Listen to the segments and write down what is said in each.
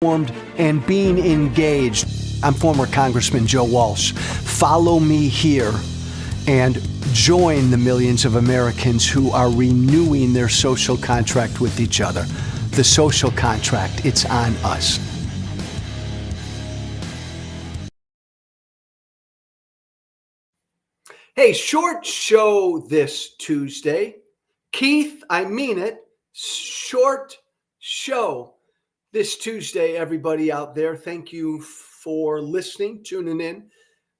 and being engaged. I'm former Congressman Joe Walsh. Follow me here and join the millions of Americans who are renewing their social contract with each other. The social contract, it's on us. Hey, short show this Tuesday. Keith, I mean it, short show this Tuesday, everybody out there. Thank you for listening, tuning in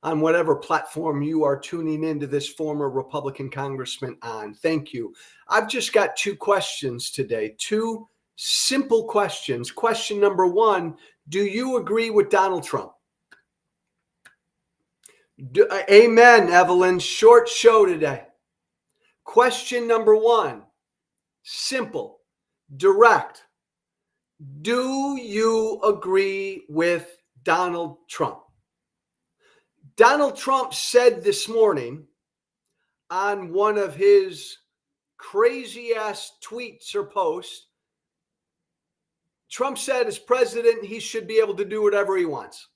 on whatever platform you are tuning into this former Republican congressman on. Thank you. I've just got two questions today, two simple questions. Question number one, do you agree with Donald Trump? Amen, Evelyn. Short show today. Question number one, simple, direct. Do you agree with Donald Trump? Donald Trump said this morning on one of his crazy ass tweets or posts, Trump said as president, he should be able to do whatever he wants.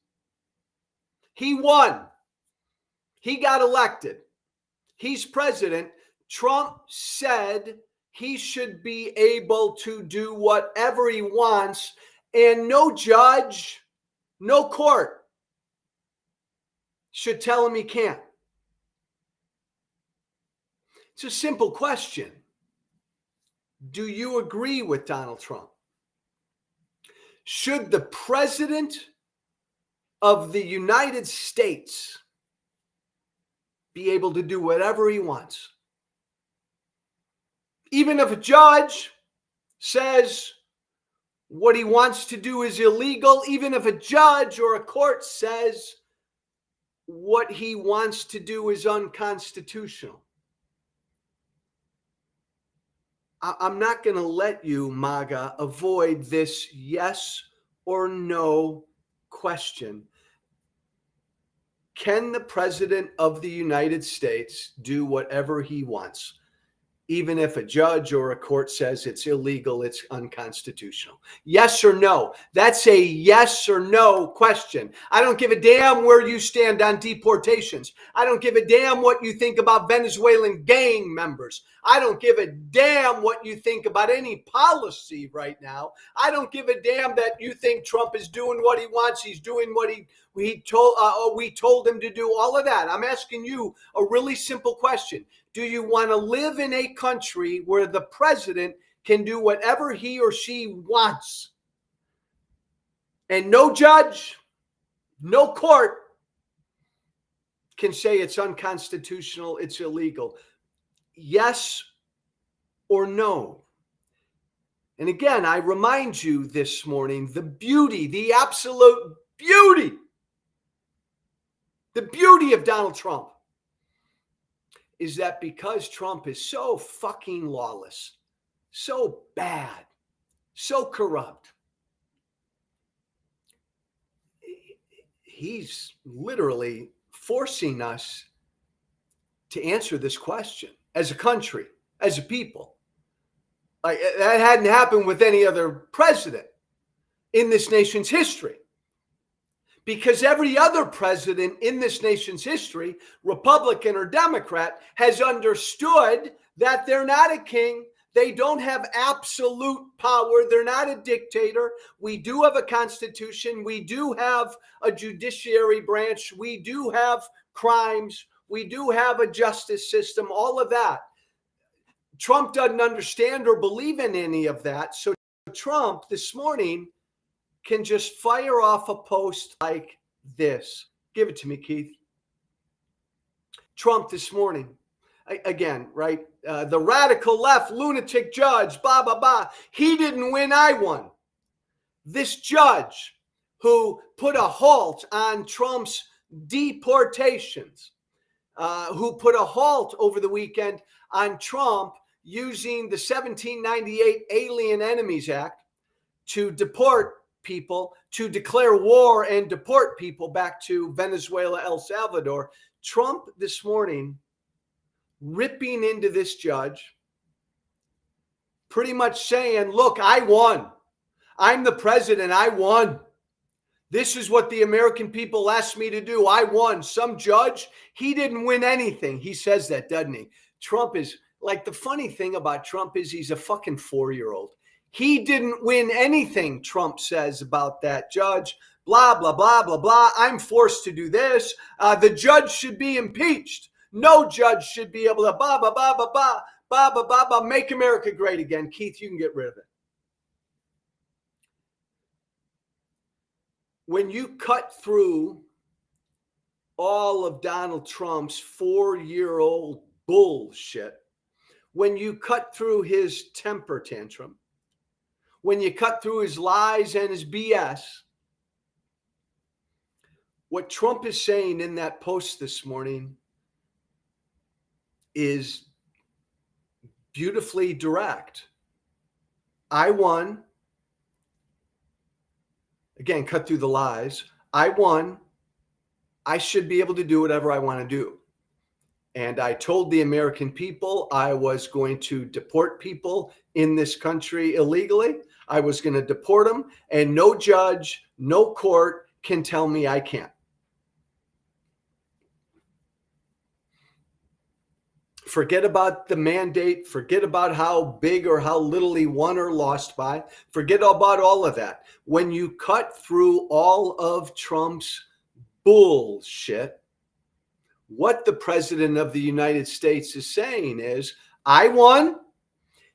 He won. He got elected. He's president. Trump said he should be able to do whatever he wants, and no judge, no court should tell him he can't. It's a simple question. Do you agree with Donald Trump? Should the president of the United States be able to do whatever he wants? Even if a judge says what he wants to do is illegal, even if a judge or a court says what he wants to do is unconstitutional. I'm not going to let you, MAGA, avoid this yes or no question. Can the president of the United States do whatever he wants? Even if a judge or a court says it's illegal, it's unconstitutional. Yes or no? That's a yes or no question. I don't give a damn where you stand on deportations. I don't give a damn what you think about Venezuelan gang members. I don't give a damn what you think about any policy right now. I don't give a damn that you think Trump is doing what he wants. He's doing what we told him to do, all of that. I'm asking you a really simple question. Do you want to live in a country where the president can do whatever he or she wants? And no judge, no court can say it's unconstitutional, it's illegal. Yes or no? And again, I remind you this morning, the beauty, the absolute beauty, the beauty of Donald Trump is that because Trump is so fucking lawless, so bad, so corrupt, he's literally forcing us to answer this question as a country, as a people. Like, that hadn't happened with any other president in this nation's history. Because every other president in this nation's history, Republican or Democrat, has understood that they're not a king. They don't have absolute power. They're not a dictator. We do have a constitution. We do have a judiciary branch. We do have crimes. We do have a justice system, all of that. Trump doesn't understand or believe in any of that. So Trump this morning can just fire off a post like this. Give it to me, Keith. Trump this morning, again, right? The radical left lunatic judge, blah, blah, blah. He didn't win, I won. This judge who put a halt on Trump's deportations, who put a halt over the weekend on Trump using the 1798 Alien Enemies Act to deport people, to declare war and deport people back to Venezuela, El Salvador. Trump this morning ripping into this judge, pretty much saying, look, I won. I'm the president. I won. This is what the American people asked me to do. I won. Some judge, he didn't win anything. He says that, doesn't he? Trump is like, the funny thing about Trump is he's a fucking 4-year-old. He didn't win anything, Trump says about that judge. Blah, blah, blah, blah, blah. I'm forced to do this. The judge should be impeached. No judge should be able to blah, blah, blah, blah, blah, blah, blah, blah, blah. Make America great again. Keith, you can get rid of it. When you cut through all of Donald Trump's 4-year-old bullshit, when you cut through his temper tantrum, when you cut through his lies and his BS, what Trump is saying in that post this morning is beautifully direct. I won. Again, cut through the lies. I won. I should be able to do whatever I want to do. And I told the American people I was going to deport people in this country illegally. I was going to deport them, and no judge, no court can tell me I can't. Forget about the mandate. Forget about how big or how little he won or lost by. Forget about all of that. When you cut through all of Trump's bullshit, what the president of the United States is saying is, I won.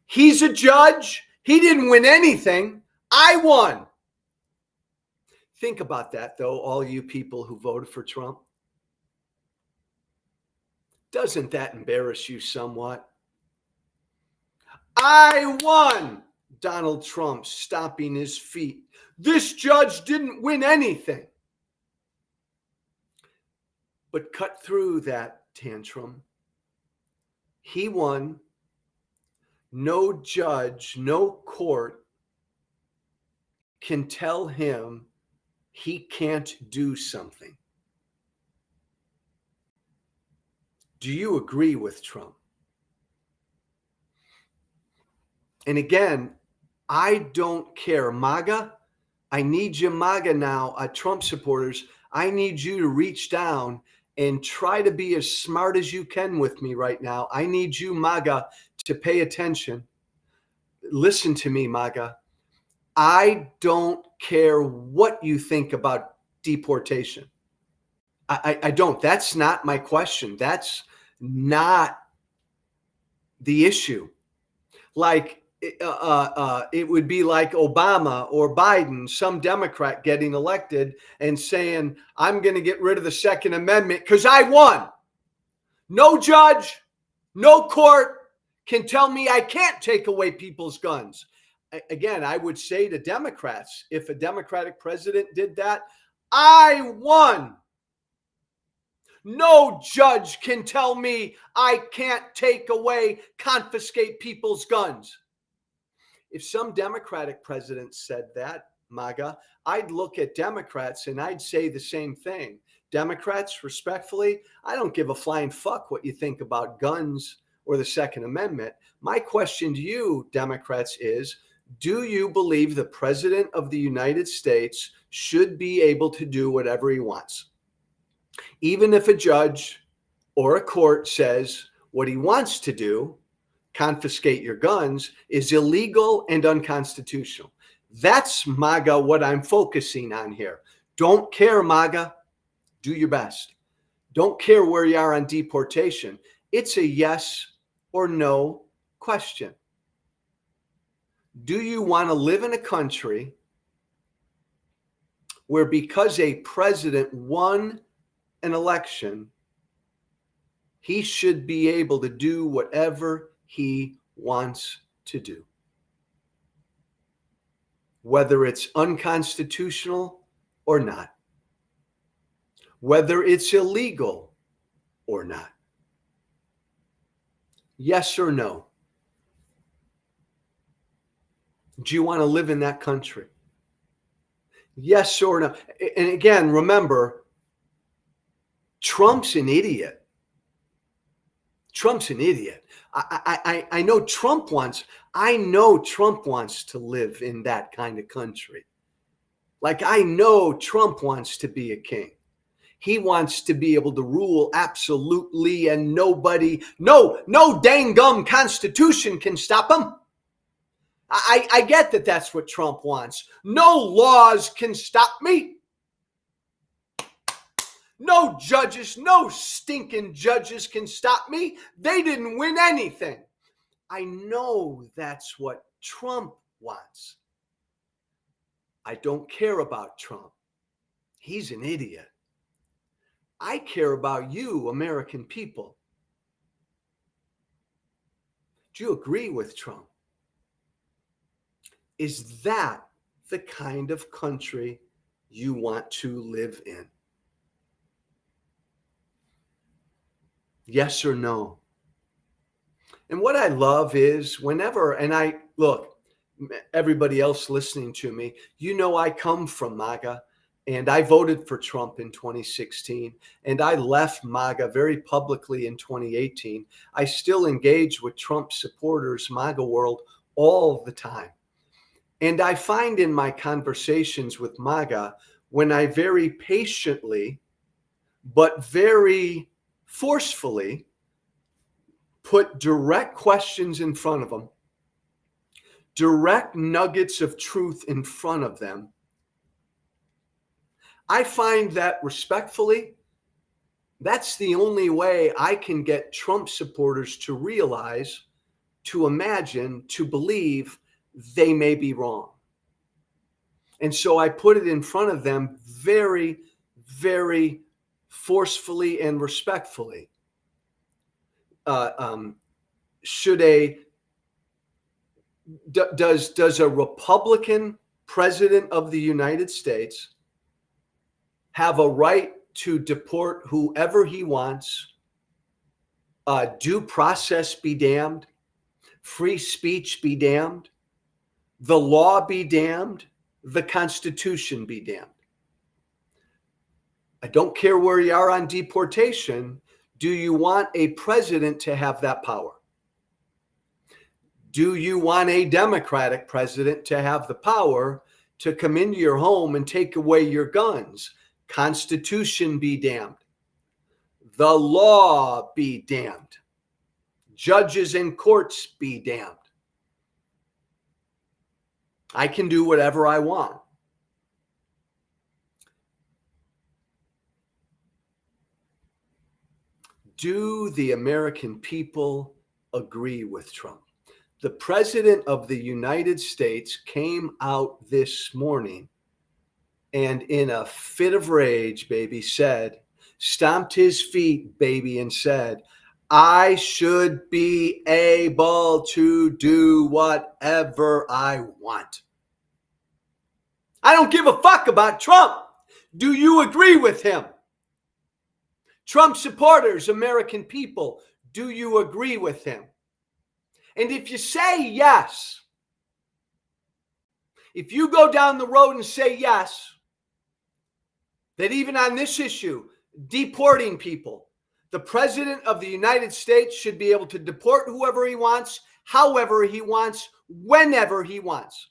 He's a judge. He didn't win anything. I won. Think about that, though, all you people who voted for Trump. Doesn't that embarrass you somewhat? I won. Donald Trump stomping his feet. This judge didn't win anything. But cut through that tantrum. He won. No judge, no court can tell him he can't do something. Do you agree with Trump? And again, I don't care. MAGA, I need you, MAGA now, Trump supporters. I need you to reach down and try to be as smart as you can with me right now. I need you, MAGA, to pay attention. Listen to me, MAGA. I don't care what you think about deportation. I don't. That's not my question. That's not the issue. Like, it would be like Obama or Biden, some Democrat getting elected and saying, I'm going to get rid of the Second Amendment because I won. No judge, no court can tell me I can't take away people's guns. Again, I would say to Democrats, if a Democratic president did that, I won. No judge can tell me I can't take away, confiscate people's guns. If some Democratic president said that, MAGA, I'd look at Democrats and I'd say the same thing. Democrats, respectfully, I don't give a flying fuck what you think about guns or the Second Amendment. My question to you, Democrats, is, do you believe the president of the United States should be able to do whatever he wants? Even if a judge or a court says what he wants to do, confiscate your guns, is illegal and unconstitutional. That's, MAGA, what I'm focusing on here. Don't care, MAGA. Do your best. Don't care where you are on deportation. It's a yes or no question. Do you want to live in a country where, because a president won an election, he should be able to do whatever he wants to do, whether it's unconstitutional or not, whether it's illegal or not? Yes or no? Do you want to live in that country? Yes or no? And again, remember, Trump's an idiot. Trump's an idiot. I know Trump wants, I know Trump wants to live in that kind of country. Like, I know Trump wants to be a king. He wants to be able to rule absolutely, and nobody, no dang gum constitution can stop him. I get that that's what Trump wants. No laws can stop me. No judges, no stinking judges can stop me. They didn't win anything. I know that's what Trump wants. I don't care about Trump. He's an idiot. I care about you, American people. Do you agree with Trump? Is that the kind of country you want to live in? Yes or no? And what I love is whenever, and I look, everybody else listening to me, you know, I come from MAGA, and I voted for Trump in 2016, and I left MAGA very publicly in 2018. I still engage with Trump supporters, MAGA world, all the time. And I find in my conversations with MAGA, when I very patiently, but very forcefully put direct questions in front of them, direct nuggets of truth in front of them, I find that respectfully, that's the only way I can get Trump supporters to realize, to imagine, to believe they may be wrong. And so I put it in front of them very, very forcefully and respectfully. Does a Republican president of the United States have a right to deport whoever he wants? Due process be damned, free speech be damned, the law be damned, the Constitution be damned. I don't care where you are on deportation. Do you want a president to have that power? Do you want a Democratic president to have the power to come into your home and take away your guns? Constitution be damned. The law be damned. Judges and courts be damned. I can do whatever I want. Do the American people agree with Trump? The president of the United States came out this morning and in a fit of rage, baby, stomped his feet, baby, and said, I should be able to do whatever I want. I don't give a fuck about Trump. Do you agree with him? Trump supporters, American people, do you agree with him? And if you say yes, if you go down the road and say yes, that even on this issue, deporting people, the president of the United States should be able to deport whoever he wants, however he wants, whenever he wants.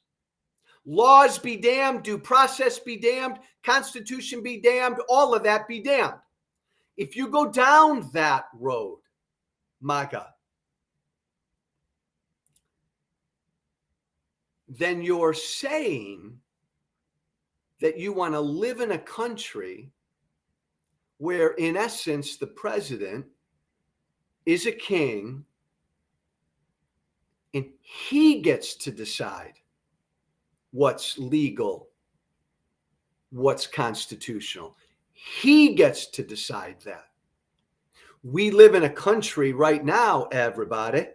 Laws be damned, due process be damned, Constitution be damned, all of that be damned. If you go down that road, MAGA, then you're saying that you want to live in a country where, in essence, the president is a king and he gets to decide what's legal, what's constitutional. He gets to decide that. We live in a country right now, everybody,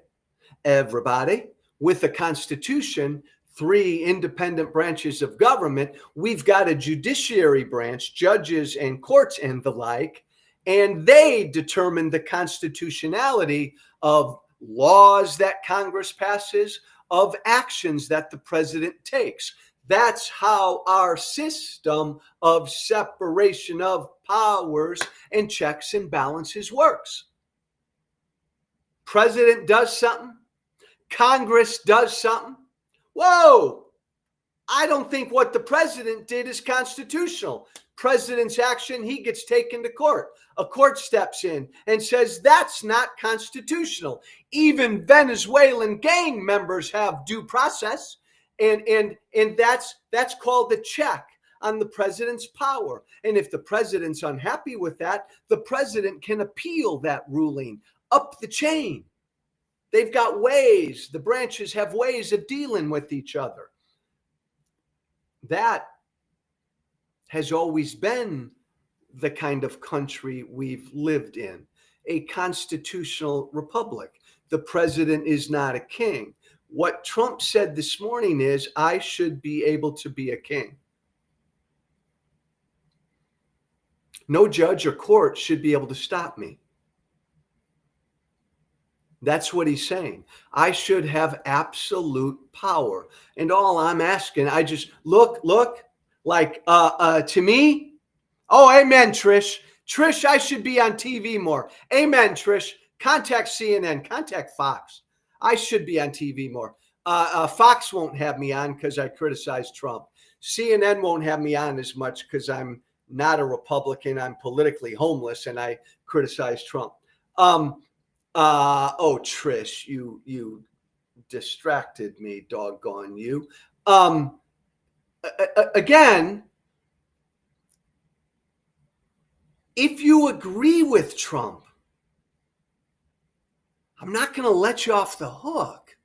with a constitution, 3 independent branches of government. We've got a judiciary branch, judges and courts and the like, and they determine the constitutionality of laws that Congress passes, of actions that the president takes. That's how our system of separation of powers and checks and balances works. President does something, Congress does something. Whoa, I don't think what the president did is constitutional. President's action, he gets taken to court. A court steps in and says that's not constitutional. Even Venezuelan gang members have due process, and that's called a check on the president's power. And if the president's unhappy with that, the president can appeal that ruling up the chain. They've got ways, the branches have ways of dealing with each other. That has always been the kind of country we've lived in, a constitutional republic. The president is not a king. What Trump said this morning is, I should be able to be a king. No judge or court should be able to stop me. That's what he's saying. I should have absolute power. And all I'm asking, I just look, like to me. Oh, amen, Trish. Trish, I should be on TV more. Amen, Trish. Contact CNN, contact Fox. I should be on TV more. Fox won't have me on because I criticize Trump. CNN won't have me on as much because I'm not a Republican. I'm politically homeless and I criticize Trump. Oh, Trish, you distracted me, doggone you. Again, if you agree with Trump, I'm not going to let you off the hook.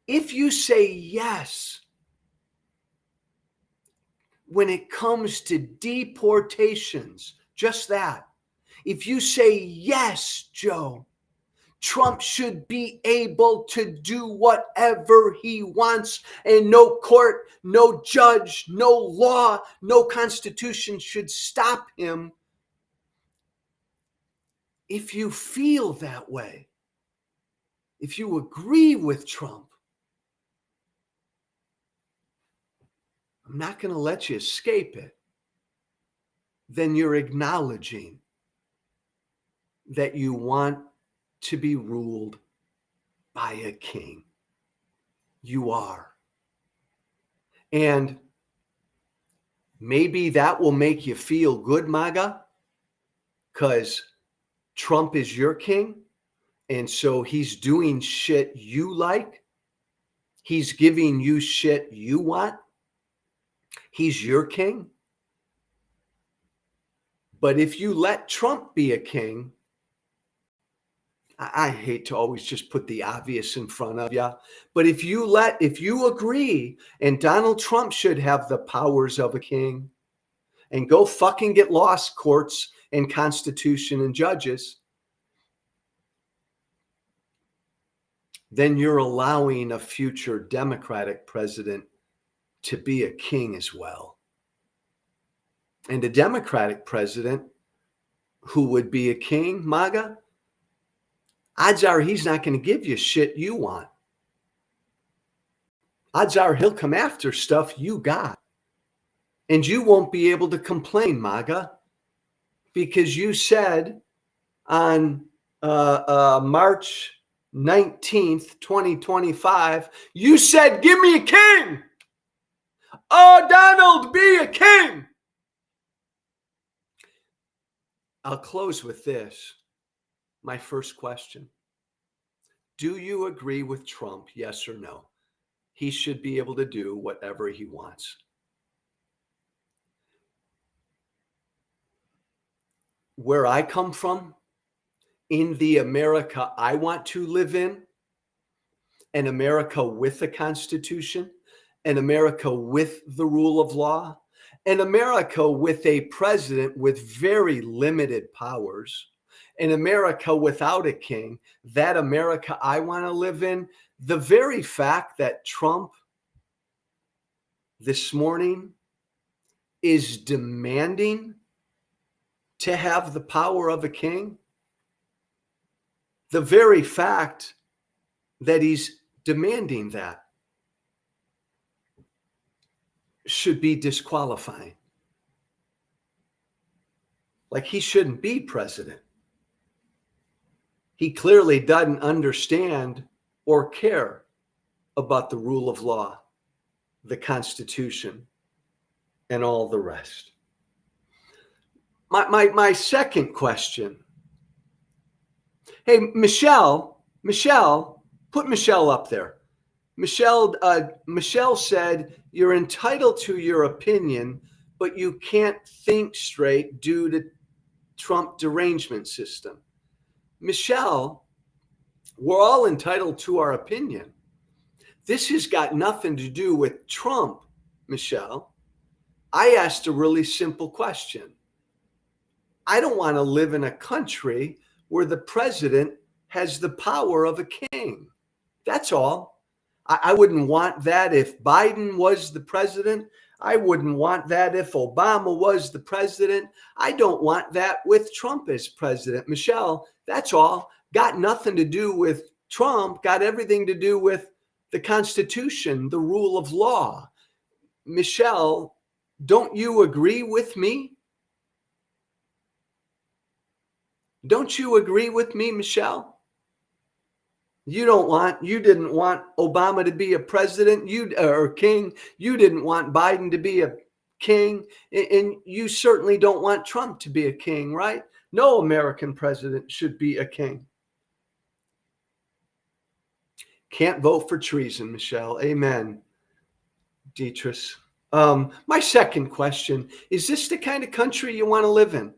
If you say yes, when it comes to deportations, just that. If you say yes, Joe, Trump should be able to do whatever he wants, and no court, no judge, no law, no constitution should stop him. If you feel that way, if you agree with Trump, I'm not going to let you escape it. Then you're acknowledging that you want to be ruled by a king. You are. And maybe that will make you feel good, MAGA, because Trump is your king. And so he's doing shit you like. He's giving you shit you want. He's your king. But if you let Trump be a king, I hate to always just put the obvious in front of you, but if you agree, and Donald Trump should have the powers of a king, and go fucking get lost, courts and constitution and judges, then you're allowing a future Democratic president to be a king as well. And a Democratic president who would be a king, MAGA, odds are he's not going to give you shit you want. Odds are he'll come after stuff you got. And you won't be able to complain, MAGA, because you said on March 19th, 2025, you said, give me a king. Oh, Donald, be a king. I'll close with this. My first question. Do you agree with Trump? Yes or no? He should be able to do whatever he wants. Where I come from, in the America I want to live in, an America with a constitution, an America with the rule of law, an America with a president with very limited powers, an America without a king, that America I want to live in, the very fact that Trump this morning is demanding to have the power of a king, the very fact that he's demanding that should be disqualifying. Like, he shouldn't be president. He clearly doesn't understand or care about the rule of law, the Constitution, and all the rest. My second question. Hey, Michelle, put Michelle up there. Michelle said, you're entitled to your opinion, but you can't think straight due to Trump derangement system. Michelle, we're all entitled to our opinion. This has got nothing to do with Trump, Michelle. I asked a really simple question. I don't want to live in a country where the president has the power of a king. That's all. I wouldn't want that if Biden was the president. I wouldn't want that if Obama was the president. I don't want that with Trump as president. Michelle, that's all. Got nothing to do with Trump, got everything to do with the Constitution, the rule of law. Michelle, don't you agree with me? Don't you agree with me, Michelle? You didn't want Obama to be a president, or king. You didn't want Biden to be a king, and you certainly don't want Trump to be a king, right? No American president should be a king. Can't vote for treason, Michelle. Amen, Dietrich. My second question, is this the kind of country you want to live in?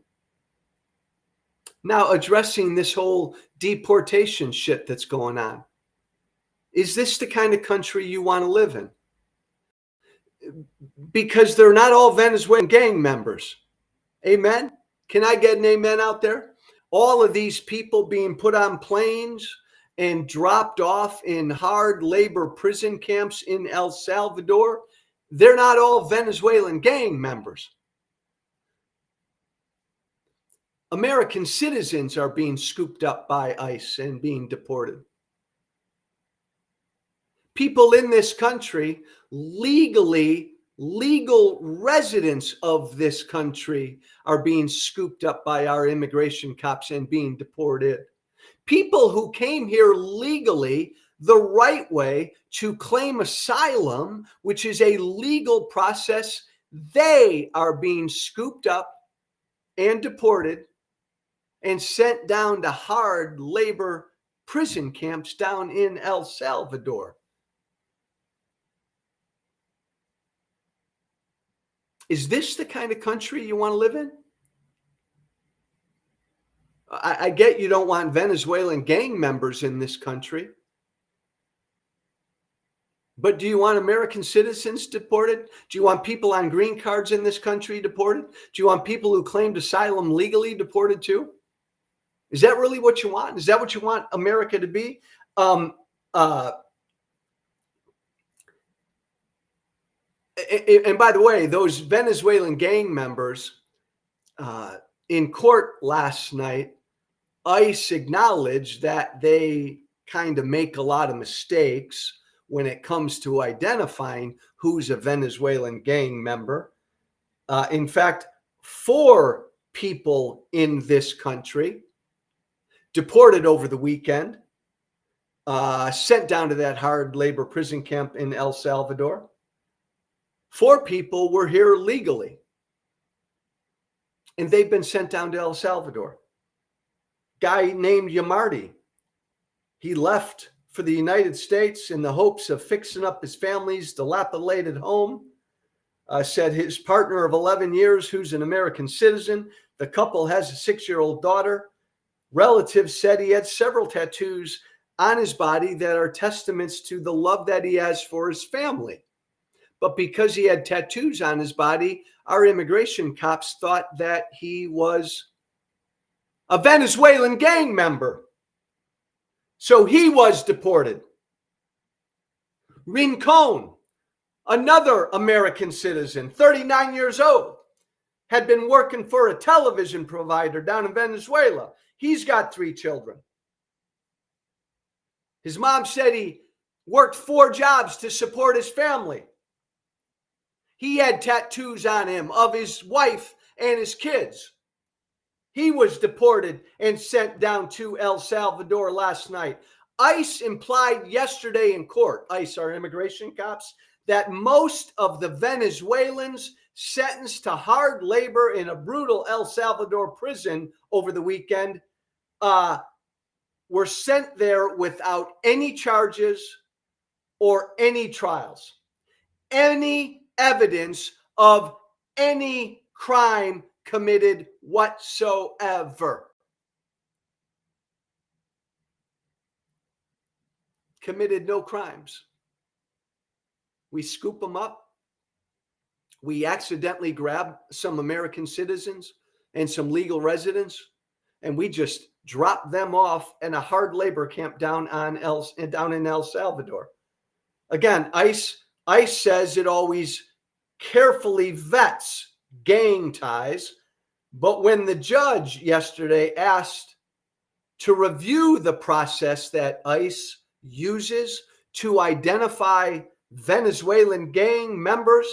Now, addressing this whole deportation shit that's going on. Is this the kind of country you want to live in? Because they're not all Venezuelan gang members. Amen? Can I get an amen out there? All of these people being put on planes and dropped off in hard labor prison camps in El Salvador, they're not all Venezuelan gang members. American citizens are being scooped up by ICE and being deported. People in this country, legal residents of this country, are being scooped up by our immigration cops and being deported. People who came here legally, the right way, to claim asylum, which is a legal process, they are being scooped up and deported and sent down to hard labor prison camps down in El Salvador. Is this the kind of country you want to live in? I get you don't want Venezuelan gang members in this country. But do you want American citizens deported? Do you want people on green cards in this country deported? Do you want people who claimed asylum legally deported too? Is that really what you want? Is that what you want America to be? And by the way, those Venezuelan gang members in court last night, ICE acknowledged that they kind of make a lot of mistakes when it comes to identifying who's a Venezuelan gang member. In fact, 4 people in this country deported over the weekend, sent down to that hard labor prison camp in El Salvador. 4 people were here legally, and they've been sent down to El Salvador. Guy named Yamardi, he left for the United States in the hopes of fixing up his family's dilapidated home. Said his partner of 11 years, who's an American citizen, the couple has a 6-year-old daughter. Relatives said he had several tattoos on his body that are testaments to the love that he has for his family. But because he had tattoos on his body, our immigration cops thought that he was a Venezuelan gang member. So he was deported. Rincon, another American citizen, 39 years old, had been working for a television provider down in Venezuela. He's got 3 children. His mom said he worked 4 jobs to support his family. He had tattoos on him of his wife and his kids. He was deported and sent down to El Salvador last night. ICE implied yesterday in court, ICE, our immigration cops, that most of the Venezuelans sentenced to hard labor in a brutal El Salvador prison over the weekend were sent there without any charges or any trials, any evidence of any crime committed whatsoever. Committed no crimes. We scoop them up. We accidentally grab some American citizens and some legal residents, and we just drop them off in a hard labor camp down in El Salvador. Again, ICE says it always carefully vets gang ties, but when the judge yesterday asked to review the process that ICE uses to identify Venezuelan gang members,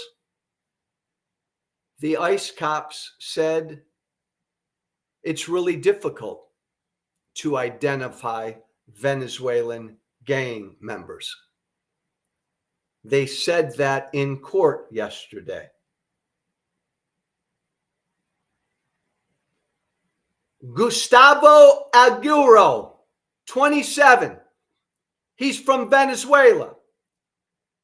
the ICE cops said it's really difficult to identify Venezuelan gang members. They said that in court yesterday. Gustavo Aguero, 27. He's from Venezuela,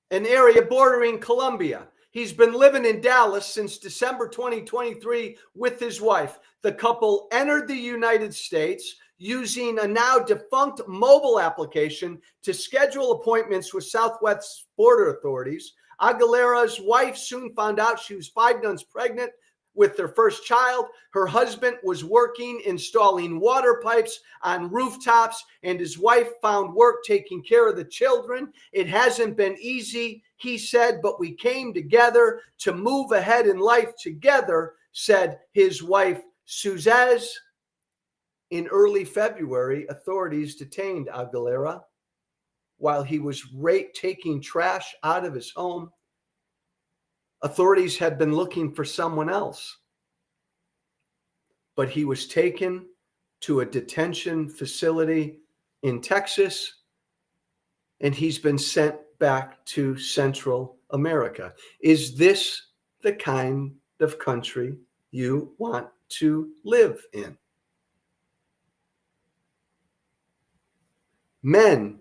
an area bordering Colombia. He's been living in Dallas since December 2023 with his wife. The couple entered the United States using a now defunct mobile application to schedule appointments with Southwest border authorities. Aguilera's wife soon found out she was 5 months pregnant with their first child. Her husband was working installing water pipes on rooftops, and his wife found work taking care of the children. It hasn't been easy, he said, but we came together to move ahead in life together, said his wife, Suzette. In early February, authorities detained Aguilera while he was taking trash out of his home. Authorities had been looking for someone else, but he was taken to a detention facility in Texas, and he's been sent back to Central America. Is this the kind of country you want to live in? Men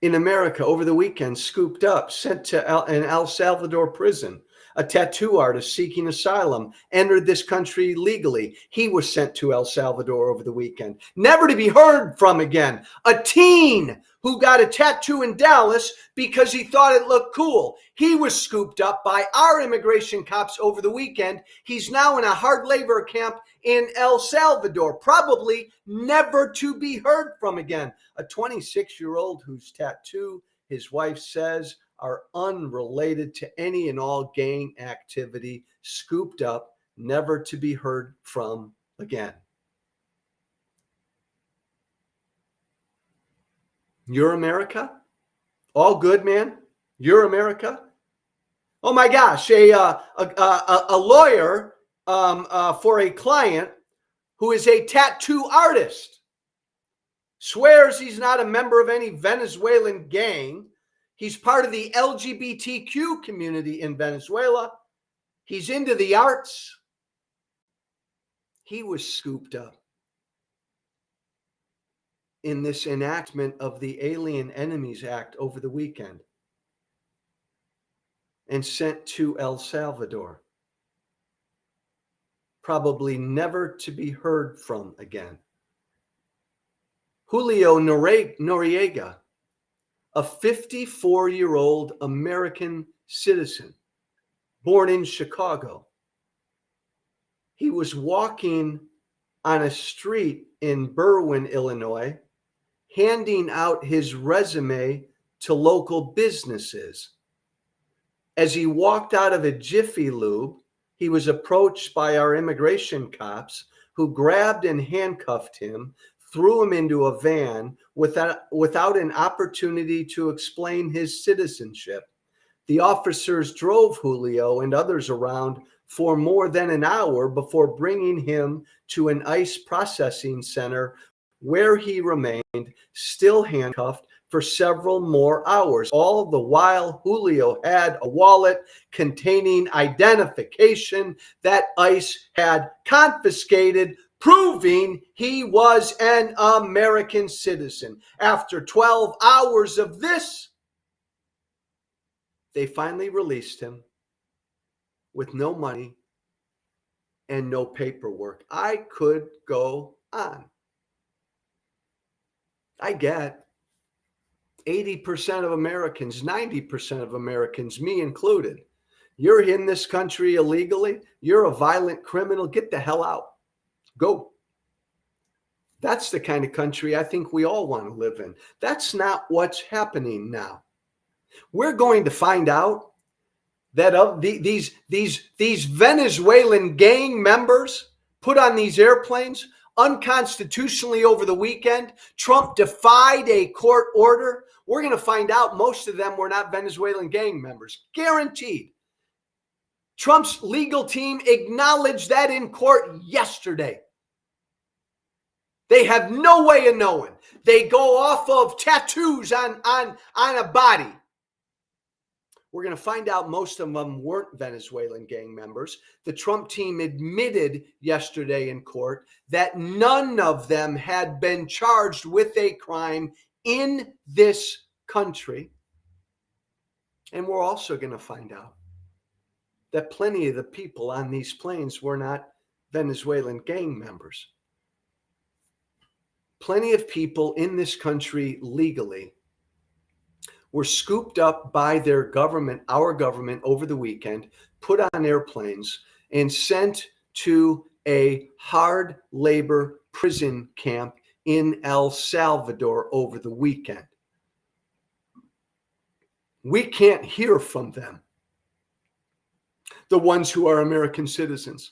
in America over the weekend scooped up, sent to an El Salvador prison. A tattoo artist seeking asylum entered this country legally. He was sent to El Salvador over the weekend, never to be heard from again. A teen who got a tattoo in Dallas because he thought it looked cool. He was scooped up by our immigration cops over the weekend. He's now in a hard labor camp in El Salvador, probably never to be heard from again. A 26-year-old whose tattoo, his wife says, are unrelated to any and all gang activity, scooped up, never to be heard from again. You're America? All good, man? You're America? Oh my gosh, a lawyer for a client who is a tattoo artist swears he's not a member of any Venezuelan gang. He's part of the LGBTQ community in Venezuela. He's into the arts. He was scooped up in this enactment of the Alien Enemies Act over the weekend and sent to El Salvador, probably never to be heard from again. Julio Noriega, a 54-year-old American citizen born in Chicago. He was walking on a street in Berwyn, Illinois, handing out his resume to local businesses. As he walked out of a Jiffy Lube, he was approached by our immigration cops who grabbed and handcuffed him, threw him into a van without an opportunity to explain his citizenship. The officers drove Julio and others around for more than an hour before bringing him to an ICE processing center where he remained, still handcuffed, for several more hours. All the while, Julio had a wallet containing identification that ICE had confiscated, proving he was an American citizen. After 12 hours of this, they finally released him with no money and no paperwork. I could go on. I get 80% of Americans, 90% of Americans, me included. You're in this country illegally. You're a violent criminal. Get the hell out. Go. That's the kind of country I think we all want to live in. That's not what's happening now. We're going to find out that of these Venezuelan gang members put on these airplanes unconstitutionally over the weekend. Trump defied a court order. We're going to find out most of them were not Venezuelan gang members. Guaranteed. Trump's legal team acknowledged that in court yesterday. They have no way of knowing. They go off of tattoos on a body. We're going to find out most of them weren't Venezuelan gang members. The Trump team admitted yesterday in court that none of them had been charged with a crime in this country. And we're also going to find out that plenty of the people on these planes were not Venezuelan gang members. Plenty of people in this country legally were scooped up by their government, our government, over the weekend, put on airplanes, and sent to a hard labor prison camp in El Salvador over the weekend. We can't hear from them, the ones who are American citizens.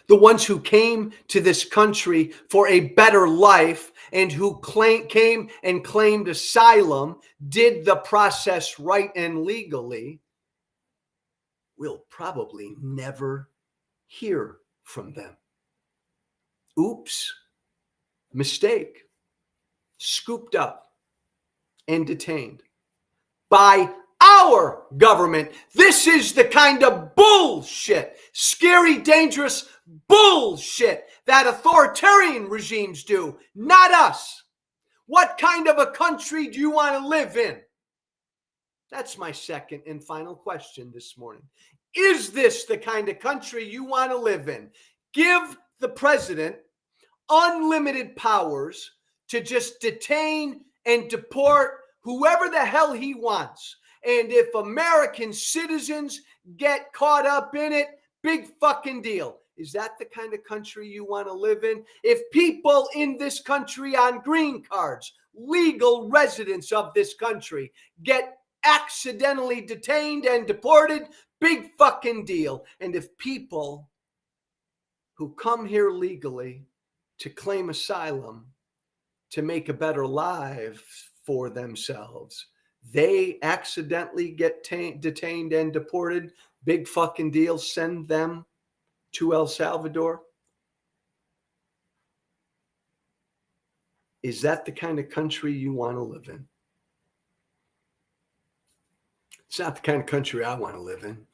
The ones who came to this country for a better life and who came and claimed asylum, did the process right and legally, will probably never hear from them. Oops, mistake. Scooped up and detained by our government. This is the kind of bullshit, scary, dangerous bullshit that authoritarian regimes do, not us. What kind of a country do you want to live in? That's my second and final question this morning. Is this the kind of country you want to live in? Give the president unlimited powers to just detain and deport whoever the hell he wants. And if American citizens get caught up in it, big fucking deal. Is that the kind of country you want to live in? If people in this country on green cards, legal residents of this country, get accidentally detained and deported, big fucking deal. And if people who come here legally to claim asylum, to make a better life for themselves, they accidentally get detained and deported, big fucking deal, send them to El Salvador. Is that the kind of country you want to live in? It's not the kind of country I want to live in.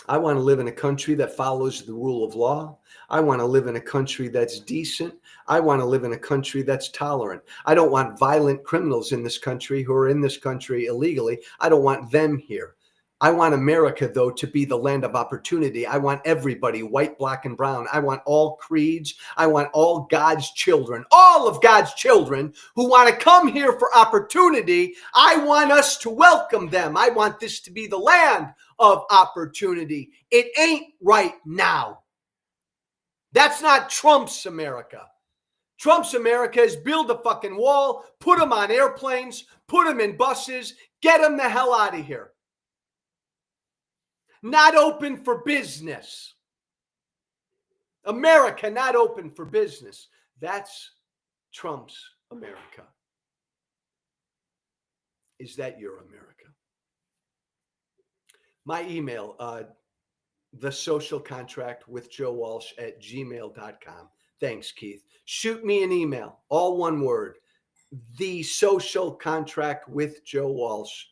I want to live in a country that follows the rule of law. I want to live in a country that's decent. I want to live in a country that's tolerant. I don't want violent criminals in this country who are in this country illegally. I don't want them here. I want America, though, to be the land of opportunity. I want everybody, white, black, and brown. I want all creeds. I want all God's children, all of God's children who want to come here for opportunity. I want us to welcome them. I want this to be the land of opportunity. It ain't right now. That's not Trump's America. Trump's America is build a fucking wall, put them on airplanes, put them in buses, get them the hell out of here. Not open for business. America not open for business. That's Trump's America. Is that your America? My email, thesocialcontractwithjoewalsh@gmail.com. Thanks, Keith. Shoot me an email, all one word, The Social Contract with Joe Walsh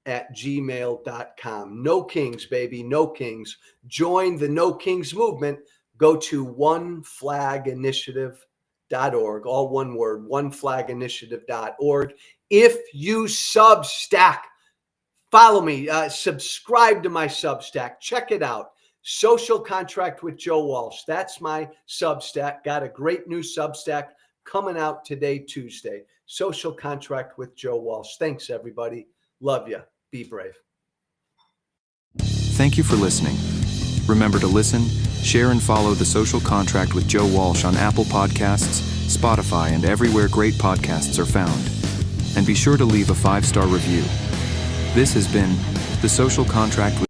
@gmail.com. No kings, baby, no kings. Join the No Kings movement. Go to oneflaginitiative.org, all one word, oneflaginitiative.org. If you Substack, follow me, subscribe to my Substack, check it out. Social Contract with Joe Walsh. That's my Substack. Got a great new Substack coming out today, Tuesday. Social Contract with Joe Walsh. Thanks, everybody. Love you. Be brave. Thank you for listening. Remember to listen, share, and follow The Social Contract with Joe Walsh on Apple Podcasts, Spotify, and everywhere great podcasts are found. And be sure to leave a 5-star review. This has been The Social Contract with